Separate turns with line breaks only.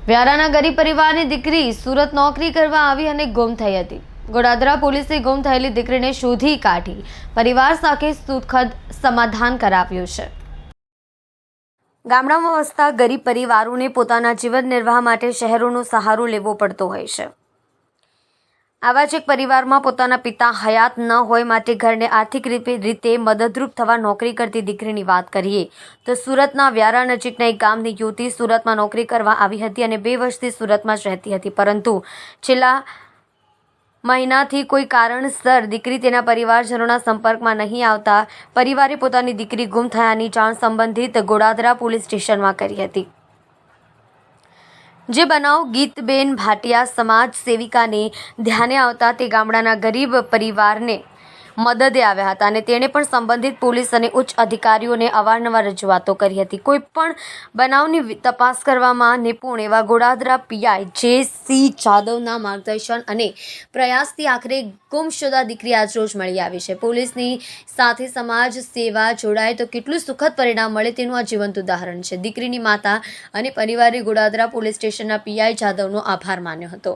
વ્યારાના ગરીબ પરિવારની દીકરી સુરત નોકરી કરવા આવી અને ગુમ થઈ હતી। ગોડાદરા પોલીસે ગુમ થયેલી દીકરીને શોધી કાઢી પરિવાર સાથે સુખદ સમાધાન કરાવ્યું છે। ગામડામાં વસતા ગરીબ પરિવારોને પોતાના જીવન નિર્વાહ માટે શહેરોનો સહારો લેવો પડતો હોય છે। આવા જ એક પરિવારમાં પોતાના પિતા હયાત ન હોય માટે ઘરને આર્થિક રીતે મદદરૂપ થવા નોકરી કરતી દીકરીની વાત કરીએ તો સુરતના વ્યારા નજીકના એક ગામની યુવતી સુરતમાં નોકરી કરવા આવી હતી અને 2 વર્ષથી સુરતમાં જ રહેતી હતી, પરંતુ છેલ્લા મહિનાથી કોઈ કારણસર દીકરી તેના પરિવારજનોના સંપર્કમાં નહીં આવતા પરિવારે પોતાની દીકરી ગુમ થયાની જાણ સંબંધિત ગોડાદરા પોલીસ સ્ટેશનમાં કરી હતી। જે બનાવ ગીતબેન ભાટિયા સમાજ સેવિકાને ધ્યાને આવતા તે ગામડાના ગરીબ પરિવારને મદદે આવ્યા હતા અને તેણે પણ સંબંધિત પોલીસ અને ઉચ્ચ અધિકારીઓને અવારનવાર રજૂઆતો કરી હતી। કોઈ પણ બનાવની તપાસ કરવામાં નિપુણ એવા ગોડાદરા પીઆઈ જે.સી. જાદવના માર્ગદર્શન અને પ્રયાસથી આખરે ગુમશુદા દીકરી આજરોજ મળી આવી છે। પોલીસની સાથે સમાજ સેવા જોડાય તો કેટલું સુખદ પરિણામ મળે તેનું આ જીવંત ઉદાહરણ છે। દીકરીની માતા અને પરિવારે ગોડાદરા પોલીસ સ્ટેશનના પીઆઈ જાદવનો આભાર માન્યો હતો।